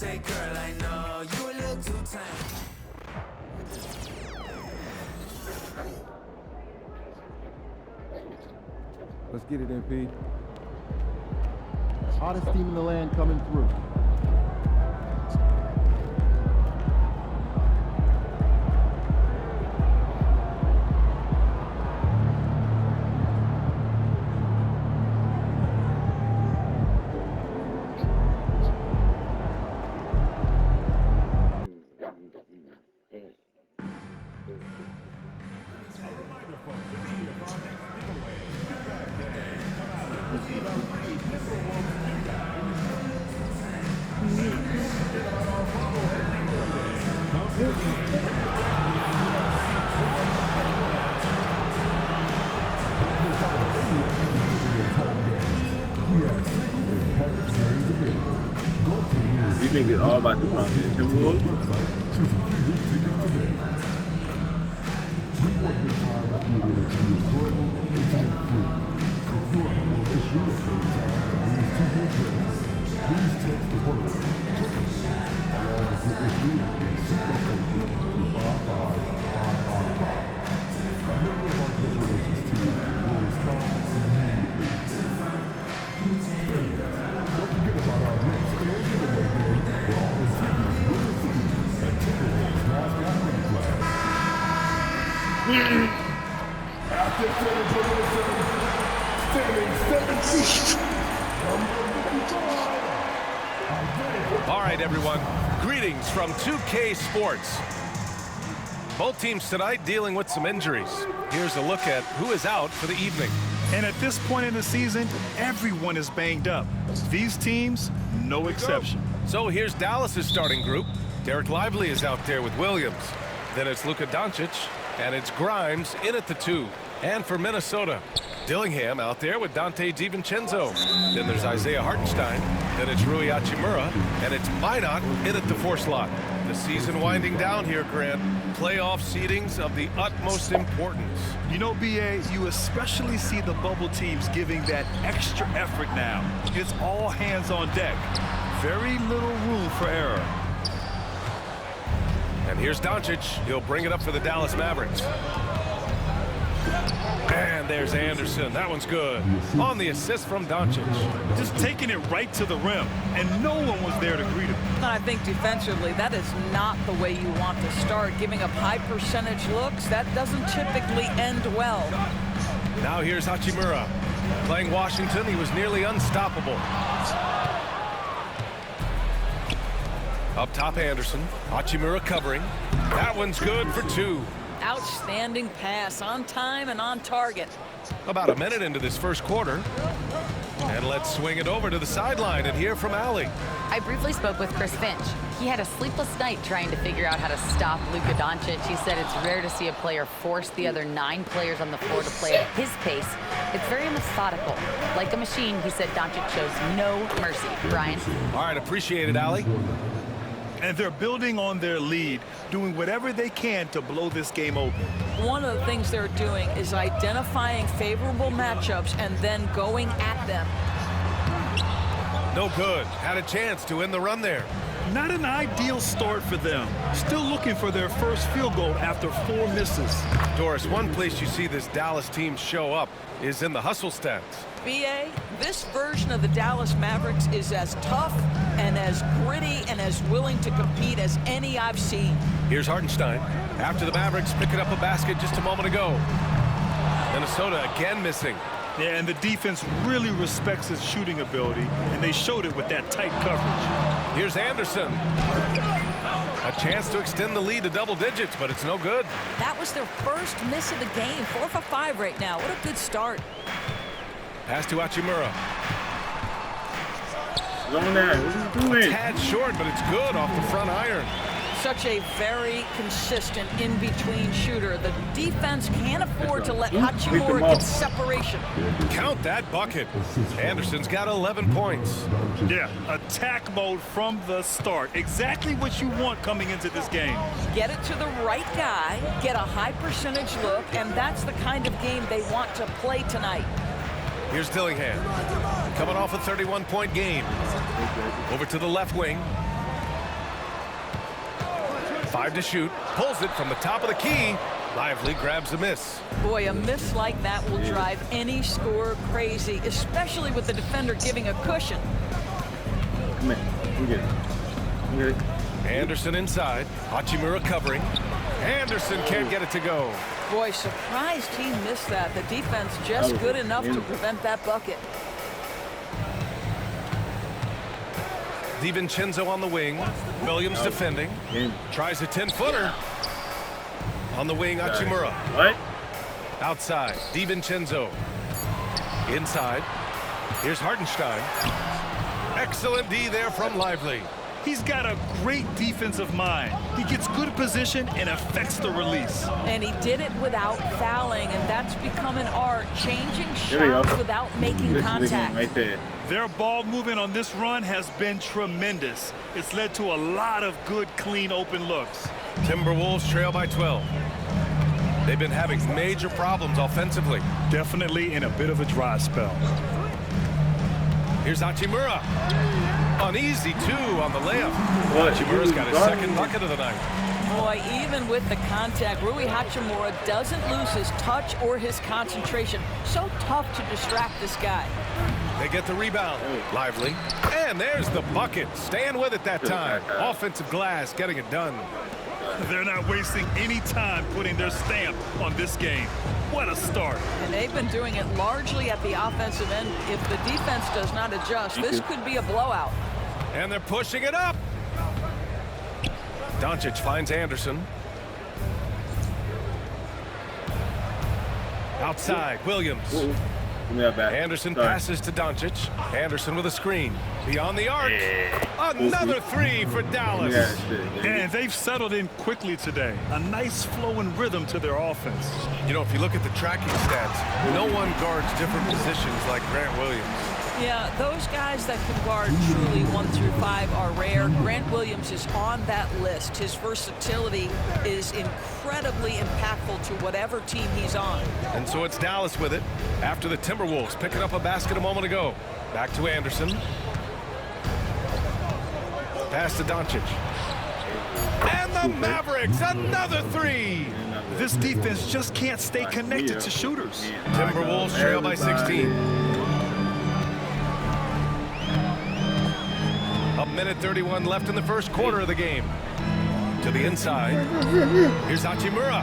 say, girl, I know you a little too tame. Let's get it, MP. Hottest team in the land coming through. You think it's all about the Timberwolves? All right, everyone. Greetings from 2K Sports. Both teams tonight dealing with some injuries. Here's a look at who is out for the evening. And at this point in the season, everyone is banged up. These teams, no exception. So here's Dallas's starting group. Derek Lively is out there with Williams. Then it's Luka Doncic, and it's Grimes in at the 2. And for Minnesota, Dillingham out there with Dante DiVincenzo. Then there's Isaiah Hartenstein. Then it's Rui Hachimura, and it's Minot in at the 4 slot. The season winding down here, Grant. Playoff seedings of the utmost importance. You know, BA, you especially see the bubble teams giving that extra effort now. It's all hands on deck. Very little room for error. And here's Doncic. He'll bring it up for the Dallas Mavericks. And there's Anderson. That one's good. On the assist from Doncic. Just taking it right to the rim, and no one was there to greet him. And I think defensively, that is not the way you want to start. Giving up high percentage looks, that doesn't typically end well. Now here's Hachimura. Playing Washington, he was nearly unstoppable. Up top, Anderson. Hachimura covering. That one's good for 2. Outstanding pass, on time and on target. About a minute into this first quarter. And let's swing it over to the sideline and hear from Allie. I briefly spoke with Chris Finch. He had a sleepless night trying to figure out how to stop Luka Doncic. He said it's rare to see a player force the other 9 players on the floor to play at his pace. It's very methodical. Like a machine, he said Doncic shows no mercy. Brian? All right, appreciate it, Allie. And they're building on their lead, doing whatever they can to blow this game open. One of the things they're doing is identifying favorable matchups and then going at them. No good. Had a chance to end the run there. Not an ideal start for them. Still looking for their first field goal after 4 misses. Doris, one place you see this Dallas team show up is in the hustle stats. BA, this version of the Dallas Mavericks is as tough and as gritty and as willing to compete as any I've seen. Here's Hartenstein. After the Mavericks picking up a basket just a moment ago. Minnesota again missing. Yeah, and the defense really respects his shooting ability, and they showed it with that tight coverage. Here's Anderson. A chance to extend the lead to double digits, but it's no good. That was their first miss of the game. 4 for 5 right now. What a good start. Pass to Hachimura. Long there. What are you doing? Tad short, but it's good off the front iron. Such a very consistent in-between shooter. The defense can't afford to let Hachimura get separation. Count that bucket. Anderson's got 11 points. Yeah, attack mode from the start. Exactly what you want coming into this game. Get it to the right guy, get a high percentage look, and that's the kind of game they want to play tonight. Here's Dillingham. Coming off a 31-point game. Over to the left wing. 5 to shoot. Pulls it from the top of the key. Lively grabs a miss. Boy, a miss like that will drive any scorer crazy, especially with the defender giving a cushion. Come in. We get it. We get it. Anderson inside. Hachimura covering. Anderson can't get it to go. Boy, surprised he missed that. The defense just good enough to prevent that bucket. DiVincenzo on the wing. Williams defending. Tries a 10-footer. On the wing, Hachimura. What? Outside, DiVincenzo. Inside. Here's Hartenstein. Excellent D there from Lively. He's got a great defensive mind. He gets good position and affects the release. And he did it without fouling, and that's become an art, changing shots without making contact. Right there. Their ball movement on this run has been tremendous. It's led to a lot of good, clean, open looks. Timberwolves trail by 12. They've been having major problems offensively. Definitely in a bit of a dry spell. Here's Hachimura. An easy 2 on the layup. Hachimura's got his second bucket of the night. Boy, even with the contact, Rui Hachimura doesn't lose his touch or his concentration. So tough to distract this guy. They get the rebound. Lively. And there's the bucket. Staying with it that time. Offensive glass getting it done. They're not wasting any time putting their stamp on this game. What a start. And they've been doing it largely at the offensive end. If the defense does not adjust, this could be a blowout. And they're pushing it up. Doncic finds Anderson. Outside, Williams. Anderson passes to Doncic. Anderson with a screen. Beyond the arc. Another 3 for Dallas. And they've settled in quickly today. A nice flowing rhythm to their offense. You know, if you look at the tracking stats, no one guards different positions like Grant Williams. Yeah, those guys that can guard truly 1 through 5 are rare. Grant Williams is on that list. His versatility is incredibly impactful to whatever team he's on. And so it's Dallas with it after the Timberwolves picking up a basket a moment ago. Back to Anderson. Pass to Doncic. And the Mavericks, another 3. This defense just can't stay connected to shooters. Timberwolves trail by 16. A minute 31 left in the first quarter of the game. To the inside. Here's Hachimura.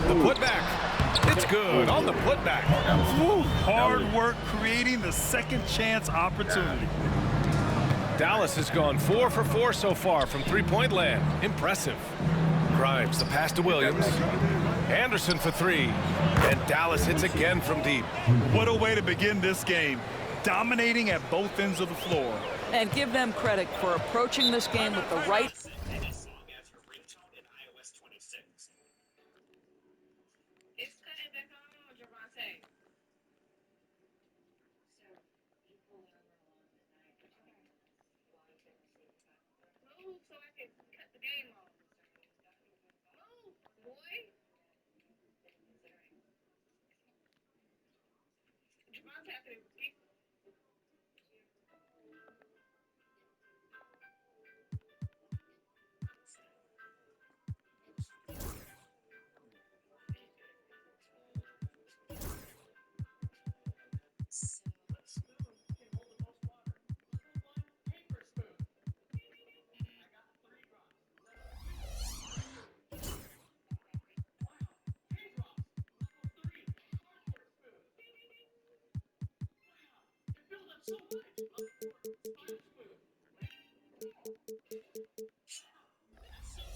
The putback. It's good on the putback. Hard work creating the second chance opportunity. Dallas has gone 4 for 4 so far from three-point land. Impressive. Grimes, the pass to Williams. Anderson for 3. And Dallas hits again from deep. What a way to begin this game. Dominating at both ends of the floor. And give them credit for approaching this game with the right.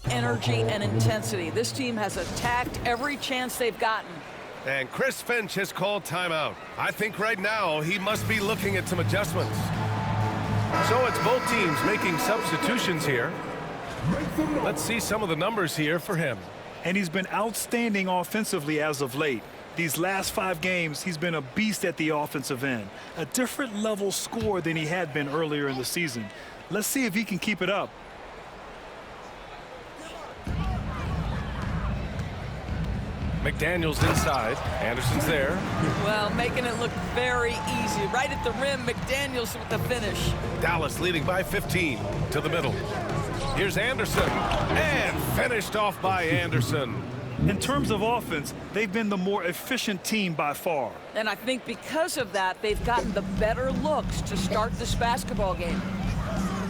Energy and intensity. This team has attacked every chance they've gotten. And Chris Finch has called timeout. I think right now he must be looking at some adjustments. So it's both teams making substitutions here. Let's see some of the numbers here for him. And he's been outstanding offensively as of late. These last 5 games, he's been a beast at the offensive end. A different level score than he had been earlier in the season. Let's see if he can keep it up. McDaniels inside. Anderson's there. Well, making it look very easy. Right at the rim, McDaniels with the finish. Dallas leading by 15 to the middle. Here's Anderson, and finished off by Anderson. In terms of offense, they've been the more efficient team by far. And I think because of that, they've gotten the better looks to start this basketball game.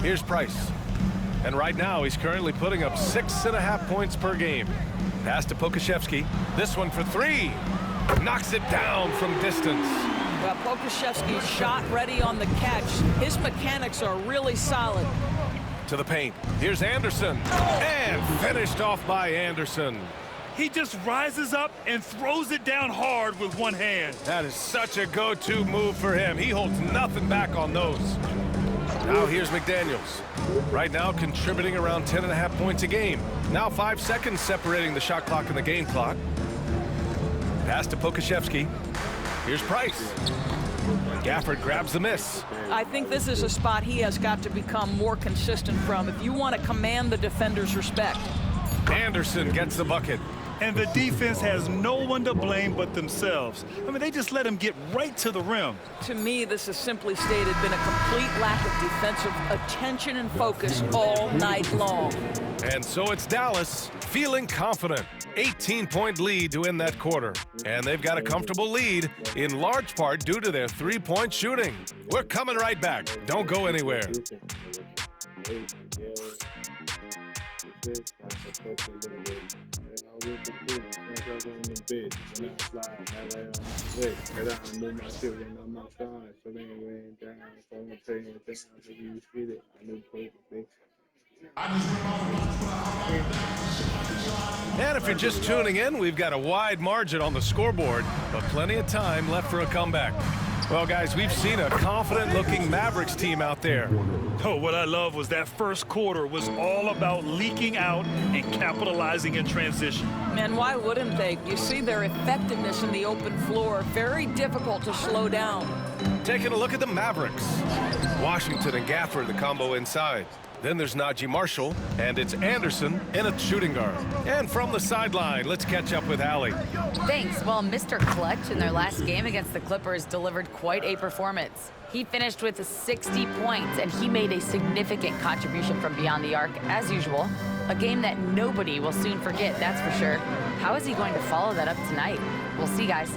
Here's Price. And right now, he's currently putting up 6.5 points per game. Pass to Pokusevski. This one for three. Knocks it down from distance. Well, Pokusevski's shot ready on the catch. His mechanics are really solid. To the paint. Here's Anderson. And finished off by Anderson. He just rises up and throws it down hard with one hand. That is such a go-to move for him. He holds nothing back on those. Now here's McDaniels. Right now contributing around 10.5 points a game. Now 5 seconds separating the shot clock and the game clock. Pass to Pokusevski. Here's Price. Gafford grabs the miss. I think this is a spot he has got to become more consistent from if you want to command the defender's respect. Anderson gets the bucket. And the defense has no one to blame but themselves. I mean, they just let him get right to the rim. To me, this has simply stated been a complete lack of defensive attention and focus all night long. And so it's Dallas feeling confident. 18-point lead to end that quarter. And they've got a comfortable lead in large part due to their three-point shooting. We're coming right back. Don't go anywhere. And if you're just tuning in, we've got a wide margin on the scoreboard, but plenty of time left for a comeback. Well, guys, we've seen a confident-looking Mavericks team out there. Oh, what I love was that first quarter was all about leaking out and capitalizing in transition. And why wouldn't they? You see their effectiveness in the open floor. Very difficult to slow down. Taking a look at the Mavericks. Washington and Gafford, the combo inside. Then there's Najee Marshall, and it's Anderson in a shooting guard. And from the sideline, let's catch up with Allie. Thanks. Well, Mr. Clutch in their last game against the Clippers delivered quite a performance. He finished with 60 points, and he made a significant contribution from beyond the arc, as usual. A game that nobody will soon forget, that's for sure. How is he going to follow that up tonight? We'll see, guys.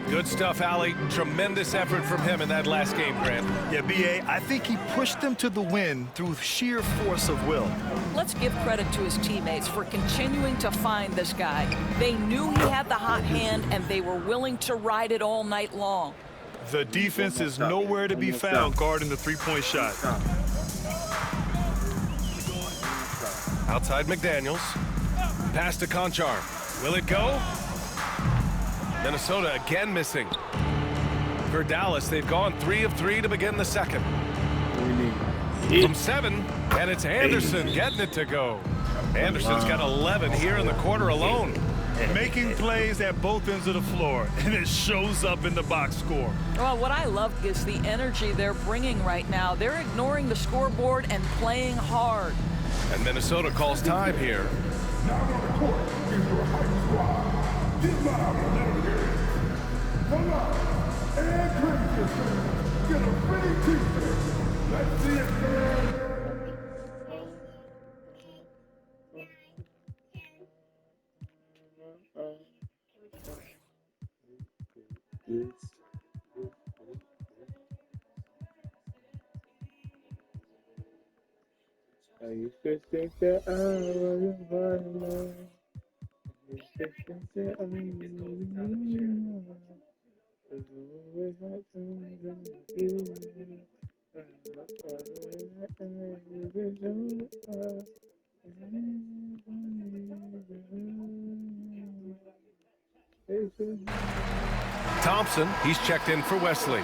Good stuff, Allie. Tremendous effort from him in that last game, Grant. Yeah, B.A., I think he pushed them to the win through sheer force of will. Let's give credit to his teammates for continuing to find this guy. They knew he had the hot hand, and they were willing to ride it all night long. The defense is nowhere to be found guarding the three-point shot. Outside McDaniels. Pass to Conchar. Will it go? Minnesota again missing. For Dallas, they've gone 3 of 3 to begin the second. From 7, and it's Anderson getting it to go. Anderson's got 11 here in the quarter alone. Making plays at both ends of the floor, and it shows up in the box score. Well, what I love is the energy they're bringing right now. They're ignoring the scoreboard and playing hard. And Minnesota calls time here. I used to think that I wasn't fine. I used to think that I wasn't fine. There's always that thing that you Thompson, he's checked in for Wesley.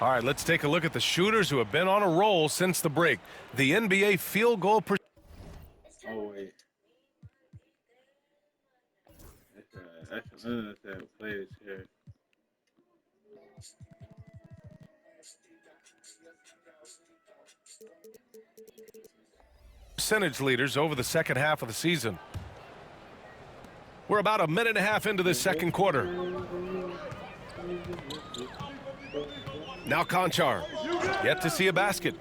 All right, let's take a look at the shooters who have been on a roll since the break. The NBA field goal percentage. Oh, wait. That's another players here. Percentage leaders over the second half of the season. We're about a minute and a half into this second quarter. Now Conchar, yet to see a basket.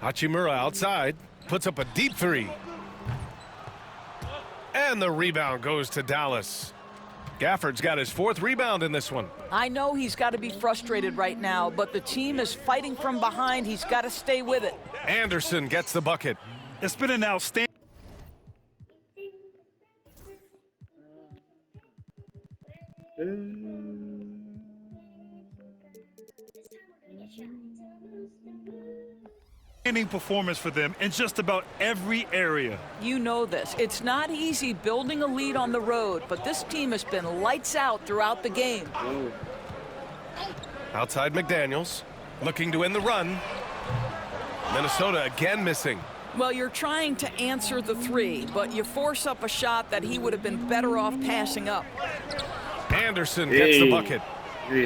Hachimura outside, puts up a deep three. And the rebound goes to Dallas. Gafford's got his 4th rebound in this one. I know he's got to be frustrated right now, but the team is fighting from behind. He's got to stay with it. Anderson gets the bucket. It's been an outstanding. Performance for them in just about every area. You know this. It's not easy building a lead on the road, but this team has been lights out throughout the game. Outside McDaniels, looking to end the run. Minnesota again missing. Well, you're trying to answer the three, but you force up a shot that he would have been better off passing up. Anderson gets the bucket.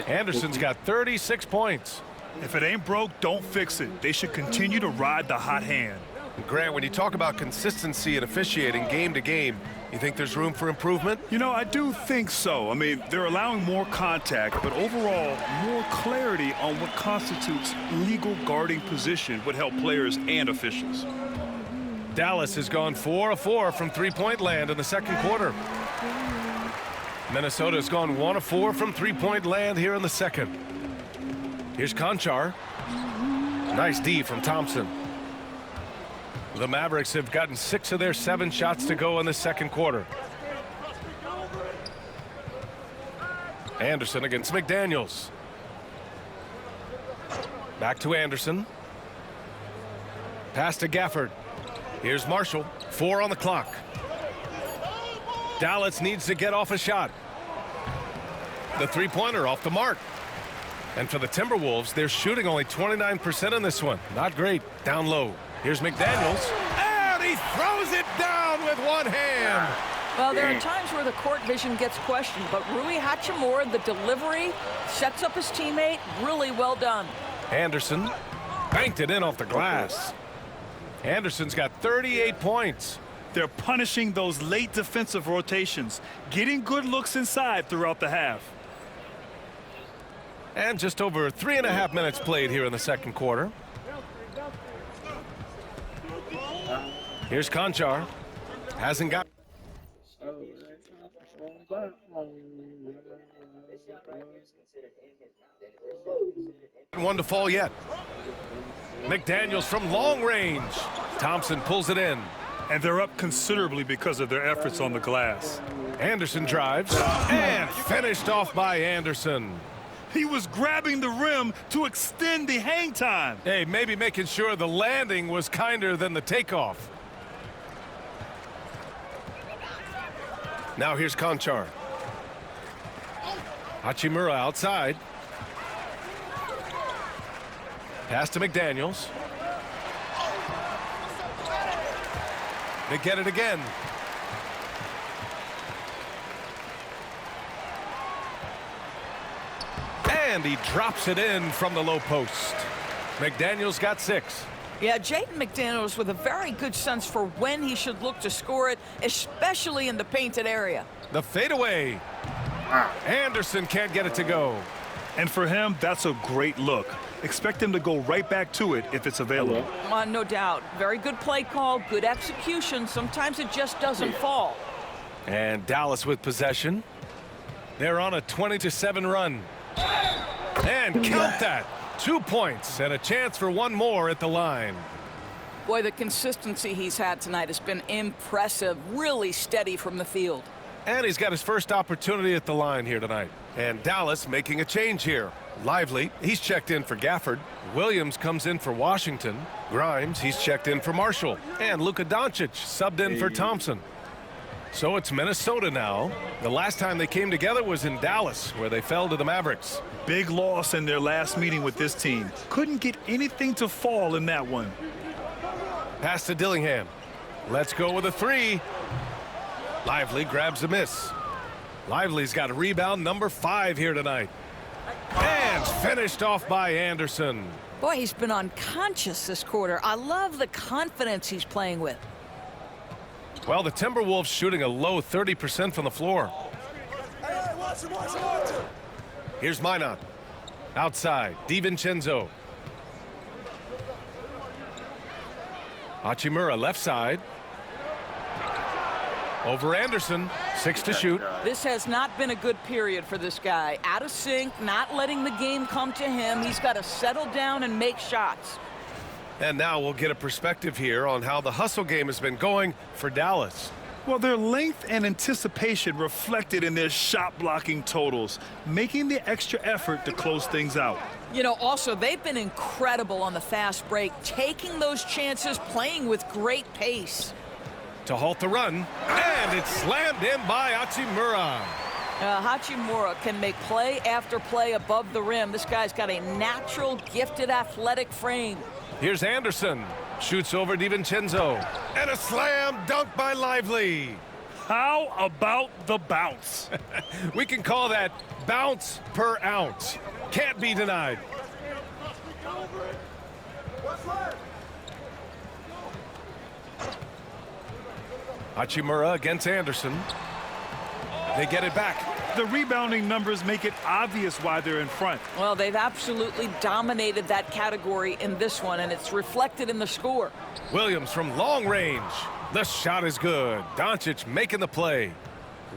Anderson's got 36 points. If it ain't broke, don't fix it. They should continue to ride the hot hand. Grant, when you talk about consistency and officiating game to game, you think there's room for improvement? You know, I do think so. I mean, they're allowing more contact, but overall, more clarity on what constitutes legal guarding position would help players and officials. Dallas has gone 4 of 4 from three-point land in the second quarter. Minnesota's gone 1 of 4 from three-point land here in the second. Here's Conchar. Nice D from Thompson. The Mavericks have gotten 6 of their 7 shots to go in the second quarter. Anderson against McDaniels. Back to Anderson. Pass to Gafford. Here's Marshall. 4 on the clock. Dallas needs to get off a shot. The three-pointer off the mark. And for the Timberwolves, they're shooting only 29% in this one. Not great. Down low. Here's McDaniels. And he throws it down with one hand. Well, there are times where the court vision gets questioned, but Rui Hachimura, the delivery, sets up his teammate. Really well done. Anderson banked it in off the glass. Anderson's got 38 points. They're punishing those late defensive rotations, getting good looks inside throughout the half. And just over 3.5 minutes played here in the second quarter. Here's Conchar. Hasn't got. One to fall yet. McDaniels from long range. Thompson pulls it in. And they're up considerably because of their efforts on the glass. Anderson drives and finished off by Anderson. He was grabbing the rim to extend the hang time. Hey, maybe making sure the landing was kinder than the takeoff. Now here's Conchar. Hachimura outside. Pass to McDaniels. They get it again. And he drops it in from the low post. McDaniels got 6. Yeah, Jaden McDaniels with a very good sense for when he should look to score it, especially in the painted area. The fadeaway. Anderson can't get it to go. And for him, that's a great look. Expect him to go right back to it if it's available. No doubt. Very good play call, good execution. Sometimes it just doesn't fall. And Dallas with possession. They're on a 20-7 run. And count that. 2 points and a chance for one more at the line. Boy, the consistency he's had tonight has been impressive. Really steady from the field. And he's got his first opportunity at the line here tonight. And Dallas making a change here. Lively, he's checked in for Gafford. Williams comes in for Washington. Grimes, he's checked in for Marshall. And Luka Doncic subbed in for Thompson. So it's Minnesota now. The last time they came together was in Dallas, where they fell to the Mavericks. Big loss in their last meeting with this team. Couldn't get anything to fall in that one. Pass to Dillingham. Let's go with a three. Lively grabs a miss. Lively's got a rebound number 5 here tonight. And finished off by Anderson. Boy, he's been unconscious this quarter. I love the confidence he's playing with. Well, the Timberwolves shooting a low 30% from the floor. Here's Minot. Outside, DiVincenzo. Hachimura left side. Over Anderson, 6 to shoot. This has not been a good period for this guy. Out of sync, not letting the game come to him. He's got to settle down and make shots. And now we'll get a perspective here on how the hustle game has been going for Dallas. Well, their length and anticipation reflected in their shot blocking totals, making the extra effort to close things out. You know, also, they've been incredible on the fast break, taking those chances, playing with great pace. To halt the run, and it's slammed in by Hachimura. Hachimura can make play after play above the rim. This guy's got a natural, gifted, athletic frame. Here's Anderson. Shoots over DiVincenzo. And a slam dunk by Lively. How about the bounce? We can call that bounce per ounce. Can't be denied. Hachimura against Anderson. They get it back. The rebounding numbers make it obvious why they're in front. Well, they've absolutely dominated that category in this one, and it's reflected in the score. Williams from long range. The shot is good. Doncic making the play.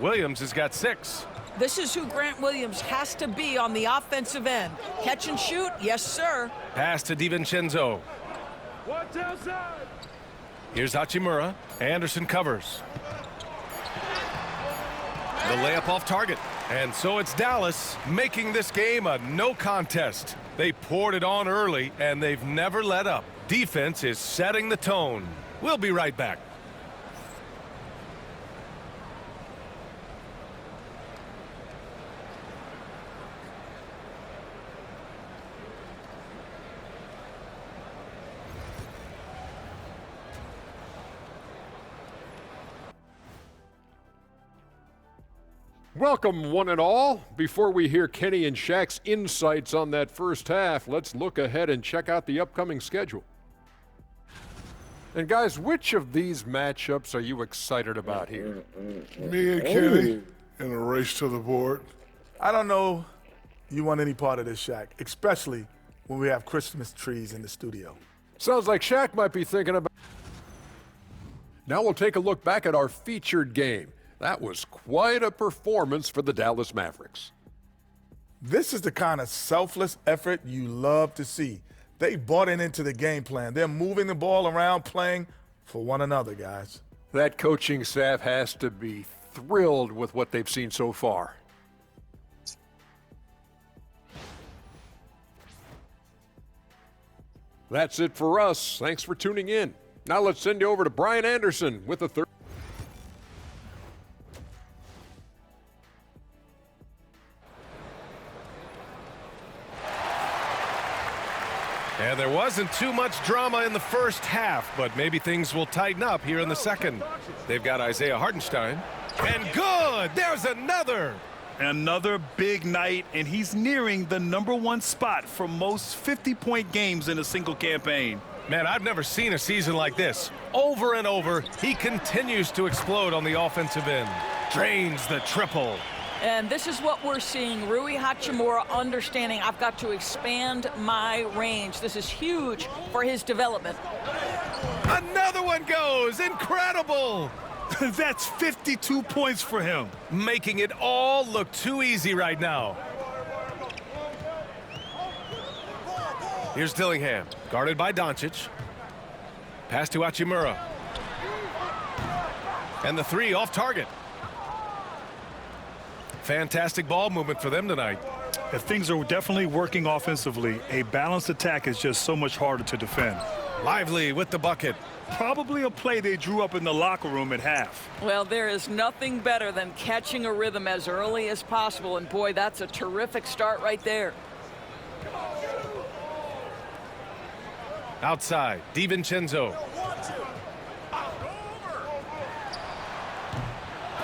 Williams has got 6. This is who Grant Williams has to be on the offensive end. Catch and shoot, yes, sir. Pass to DiVincenzo. Watch outside. Here's Hachimura. Anderson covers. The layup off target. And so it's Dallas making this game a no contest. They poured it on early, and they've never let up. Defense is setting the tone. We'll be right back. Welcome, one and all. Before we hear Kenny and Shaq's insights on that first half, let's look ahead and check out the upcoming schedule. And guys, which of these matchups are you excited about here? Me and Kenny in a race to the board. I don't know you want any part of this, Shaq, especially when we have Christmas trees in the studio. Sounds like Shaq might be thinking about. Now we'll take a look back at our featured game. That was quite a performance for the Dallas Mavericks. This is the kind of selfless effort you love to see. They bought into the game plan. They're moving the ball around, playing for one another, guys. That coaching staff has to be thrilled with what they've seen so far. That's it for us. Thanks for tuning in. Now let's send you over to Brian Anderson with the third. And there wasn't too much drama in the first half, but maybe things will tighten up here in the second. They've got Isaiah Hartenstein. And good! There's another! Another big night, and he's nearing the #1 spot for most 50-point games in a single campaign. Man, I've never seen a season like this. Over and over, he continues to explode on the offensive end. Drains the triple. And this is what we're seeing. Rui Hachimura understanding I've got to expand my range. This is huge for his development. Another one goes. Incredible. That's 52 points for him. Making it all look too easy right now. Here's Dillingham, guarded by Doncic. Pass to Hachimura. And the three off target. Fantastic ball movement for them tonight. If things are definitely working offensively, a balanced attack is just so much harder to defend. Lively with the bucket. Probably a play they drew up in the locker room at half. Well, there is nothing better than catching a rhythm as early as possible, and boy, that's a terrific start right there. Outside, DiVincenzo.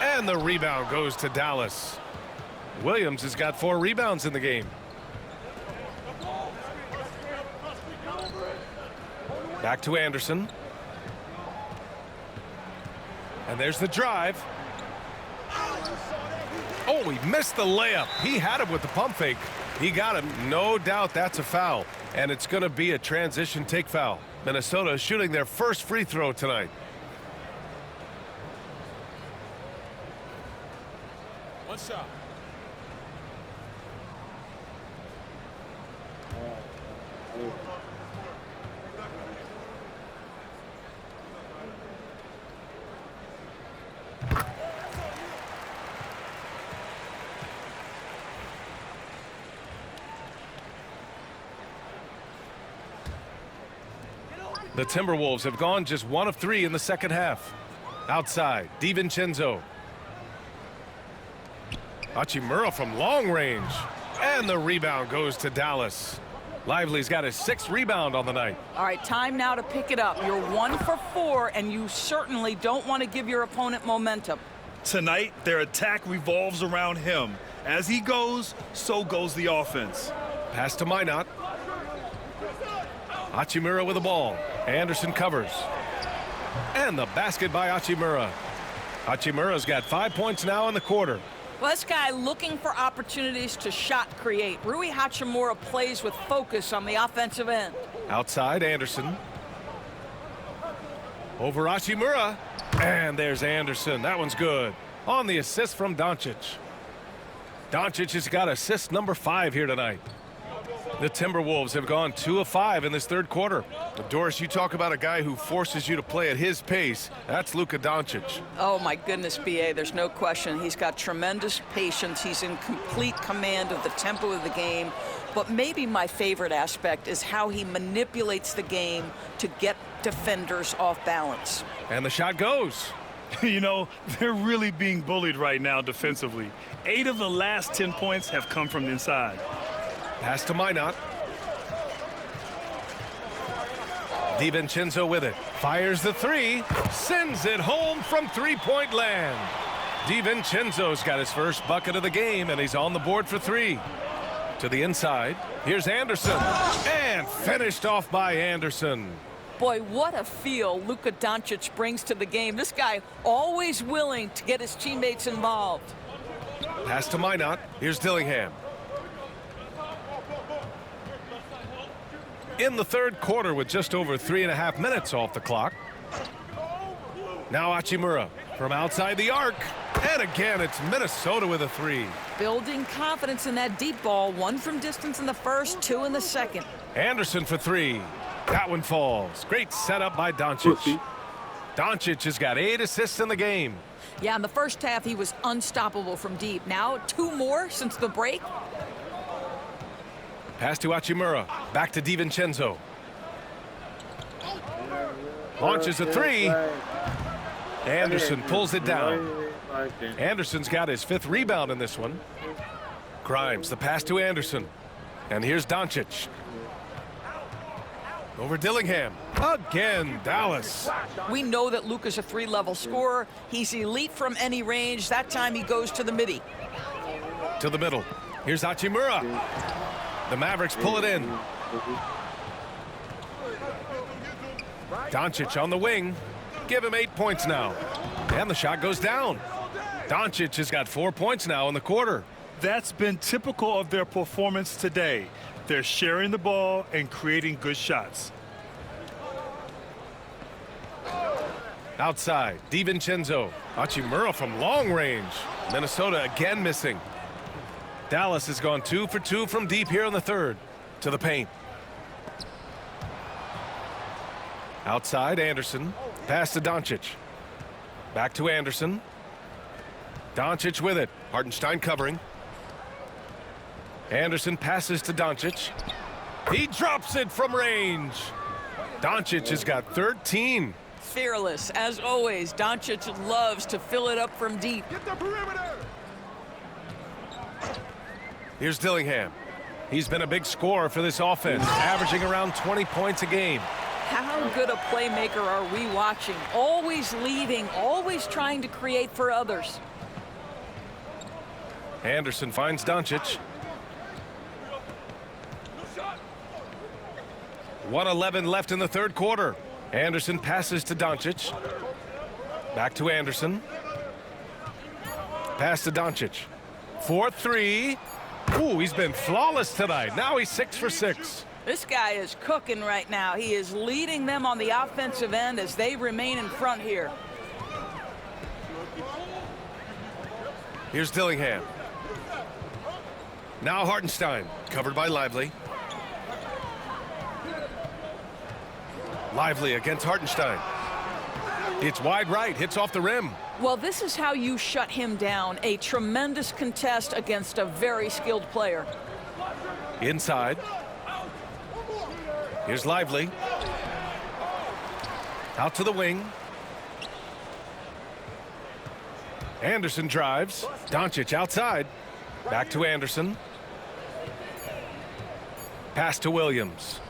And the rebound goes to Dallas. Williams has got 4 rebounds in the game. Back to Anderson. And there's the drive. Oh, he missed the layup. He had him with the pump fake. He got him. No doubt that's a foul. And it's going to be a transition take foul. Minnesota shooting their first free throw tonight. One shot. The Timberwolves have gone just 1 of 3 in the second half. Outside, DiVincenzo. Hachimura from long range. And the rebound goes to Dallas. Lively's got his 6th rebound on the night. All right, time now to pick it up. You're 1 for 4, and you certainly don't want to give your opponent momentum. Tonight, their attack revolves around him. As he goes, so goes the offense. Pass to Minot. Hachimura with the ball. Anderson covers. And the basket by Hachimura. Hachimura's got 5 points now in the quarter. Well, this guy looking for opportunities to shot create. Rui Hachimura plays with focus on the offensive end. Outside, Anderson. Over Hachimura. And there's Anderson. That one's good. On the assist from Doncic. Doncic has got assist number 5 here tonight. The Timberwolves have gone 2 of 5 in this third quarter. Doris, you talk about a guy who forces you to play at his pace. That's Luka Doncic. Oh, my goodness, B.A., there's no question. He's got tremendous patience. He's in complete command of the tempo of the game. But maybe my favorite aspect is how he manipulates the game to get defenders off balance. And the shot goes. You know, they're really being bullied right now defensively. 8 of the last 10 points have come from the inside. Pass to Minot. DiVincenzo with it. Fires the 3. Sends it home from three-point land. DiVincenzo's got his first bucket of the game, and he's on the board for 3. To the inside. Here's Anderson. And finished off by Anderson. Boy, what a feel Luka Doncic brings to the game. This guy always willing to get his teammates involved. Pass to Minot. Here's Dillingham. In the third quarter with just over 3.5 minutes off the clock. Now Hachimura from outside the arc. And again, it's Minnesota with a 3. Building confidence in that deep ball. 1 from distance in the first, 2 in the second. Anderson for 3. That one falls. Great setup by Doncic. Doncic has got 8 assists in the game. Yeah, in the first half, he was unstoppable from deep. Now 2 more since the break. Pass to Hachimura. Back to DiVincenzo. Launches a 3. Anderson pulls it down. Anderson's got his 5th rebound in this one. Grimes, the pass to Anderson. And here's Doncic. Over Dillingham. Again, Dallas. We know that Luka's a 3-level scorer. He's elite from any range. That time he goes to the midi. To the middle. Here's Hachimura. The Mavericks pull it in. Doncic on the wing. Give him 8 points now. And the shot goes down. Doncic has got 4 points now in the quarter. That's been typical of their performance today. They're sharing the ball and creating good shots. Outside, DiVincenzo. Hachimura from long range. Minnesota again missing. Dallas has gone 2 for 2 from deep here in the third. To the paint. Outside, Anderson. Pass to Doncic. Back to Anderson. Doncic with it. Hartenstein covering. Anderson passes to Doncic. He drops it from range. Doncic has got 13. Fearless, as always. Doncic loves to fill it up from deep. Get the perimeter. Here's Dillingham. He's been a big scorer for this offense, averaging around 20 points a game. How good a playmaker are we watching? Always leading, always trying to create for others. Anderson finds Doncic. 1:11 left in the third quarter. Anderson passes to Doncic. Back to Anderson. Pass to Doncic. 4-3. Ooh, he's been flawless tonight. Now he's 6 for 6. This guy is cooking right now. He is leading them on the offensive end as they remain in front here. Here's Dillingham. Now Hartenstein, covered by Lively. Lively against Hartenstein. It's wide right, hits off the rim. Well, this is how you shut him down. A tremendous contest against a very skilled player. Inside. Here's Lively. Out to the wing. Anderson drives. Doncic outside. Back to Anderson. Pass to Williams.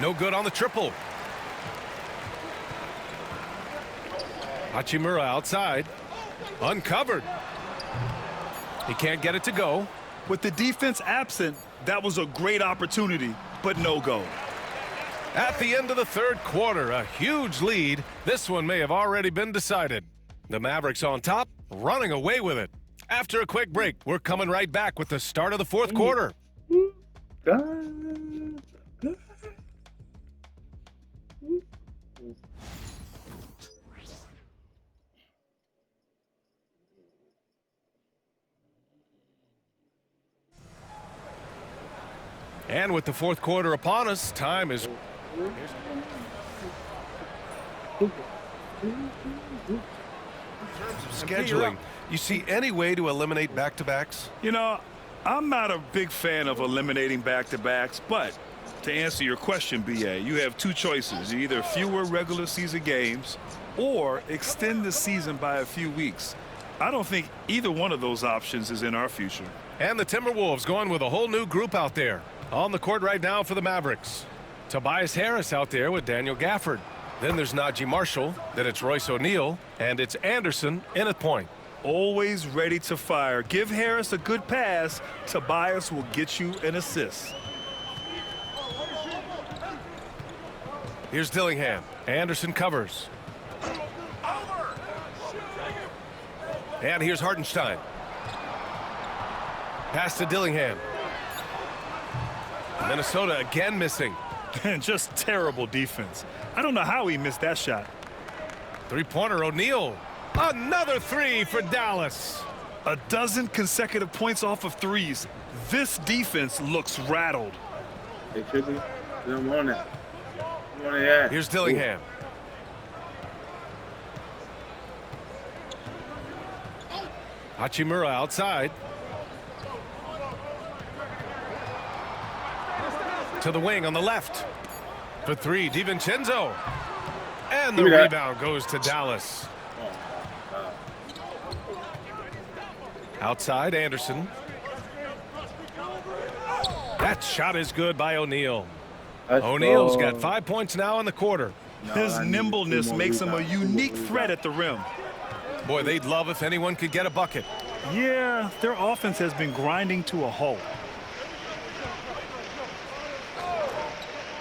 No good on the triple. Hachimura outside. Uncovered. He can't get it to go. With the defense absent, that was a great opportunity, but no go. At the end of the third quarter, a huge lead. This one may have already been decided. The Mavericks on top, running away with it. After a quick break, we're coming right back with the start of the fourth quarter. And with the fourth quarter upon us, time is... Scheduling. You see any way to eliminate back-to-backs? You know, I'm not a big fan of eliminating back-to-backs, but to answer your question, BA, you have two choices. Either fewer regular season games or extend the season by a few weeks. I don't think either one of those options is in our future. And the Timberwolves going with a whole new group out there. On the court right now for the Mavericks. Tobias Harris out there with Daniel Gafford. Then there's Najee Marshall. Then it's Royce O'Neal. And it's Anderson in at point. Always ready to fire. Give Harris a good pass. Tobias will get you an assist. Here's Dillingham. Anderson covers. And here's Hartenstein. Pass to Dillingham. Minnesota again missing. And just terrible defense. I don't know how he missed that shot. Three-pointer O'Neal. Another three for Dallas. A dozen consecutive points off of threes. This defense looks rattled. Hey, Trippy, don't want that. Don't want that. Here's Dillingham. Hachimura outside. To the wing on the left. For three, DiVincenzo. And the rebound goes to Dallas. Outside, Anderson. That shot is good by O'Neal. O'Neal's got 5 points now in the quarter. His nimbleness makes him a unique threat at the rim. Boy, they'd love if anyone could get a bucket. Yeah, their offense has been grinding to a halt.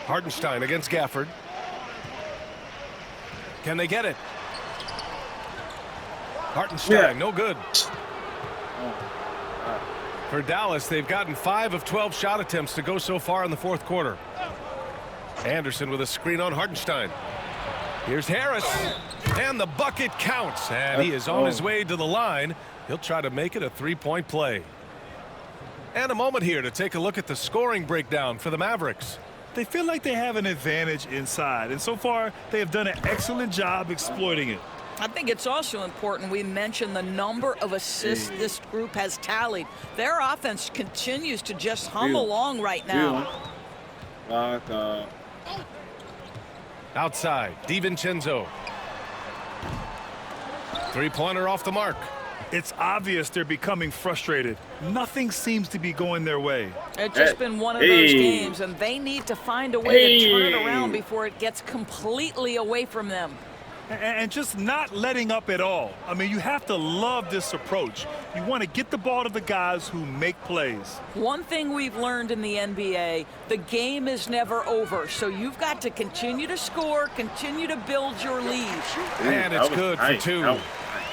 Hartenstein against Gafford. Can they get it? Hartenstein, no good. For Dallas, they've gotten 5 of 12 shot attempts to go so far in the fourth quarter. Anderson with a screen on Hartenstein. Here's Harris. And the bucket counts. And he is on his way to the line. He'll try to make it a three-point play. And a moment here to take a look at the scoring breakdown for the Mavericks. They feel like they have an advantage inside, and so far they have done an excellent job exploiting it. I think it's also important we mention the number of assists this group has tallied. Their offense continues to just hum along right now. Outside, DiVincenzo. Three-pointer off the mark. It's obvious they're becoming frustrated. Nothing seems to be going their way. It's just been one of those games, and they need to find a way to turn it around before it gets completely away from them. And just not letting up at all. I mean, you have to love this approach. You want to get the ball to the guys who make plays. One thing we've learned in the NBA, the game is never over. So you've got to continue to score, continue to build your lead. And it's good for two.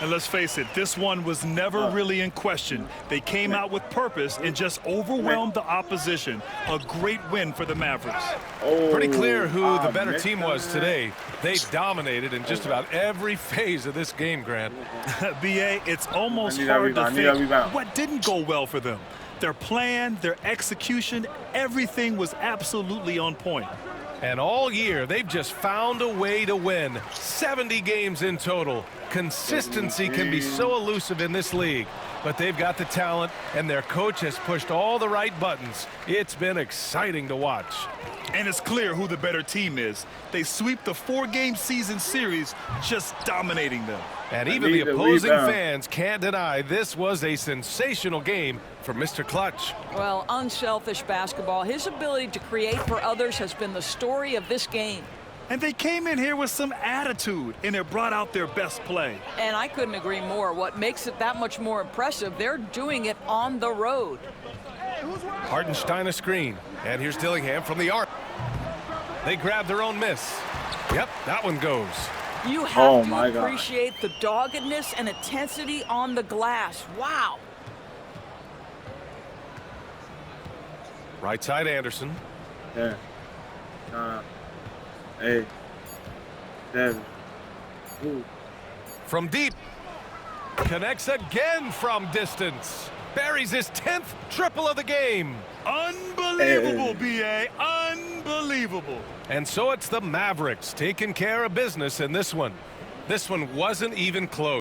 And let's face it, this one was never really in question. They came out with purpose and just overwhelmed the opposition. A great win for the Mavericks. Pretty clear who the better team was today. They dominated in just about every phase of this game, Grant. B.A., it's almost hard to think what didn't go well for them. Their plan, their execution, everything was absolutely on point. And all year, they've just found a way to win. 70 games in total. Consistency can be so elusive in this league, but they've got the talent, and their coach has pushed all the right buttons. It's been exciting to watch. And it's clear who the better team is. They sweep the 4-game season series, just dominating them. And even the opposing fans can't deny this was a sensational game for Mr. Clutch. Well, unselfish basketball. His ability to create for others has been the story of this game. And they came in here with some attitude, and it brought out their best play. And I couldn't agree more. What makes it that much more impressive, they're doing it on the road. Hartenstein a screen. And here's Dillingham from the arc. They grab their own miss. Yep, that one goes. You have to appreciate the doggedness and intensity on the glass. Wow. Right side Anderson. 10, 9, 8, 7, 2. From deep. Connects again from distance. Buries his 10th triple of the game. Unbelievable, B.A. Unbelievable. And so it's the Mavericks taking care of business in this one. This one wasn't even close.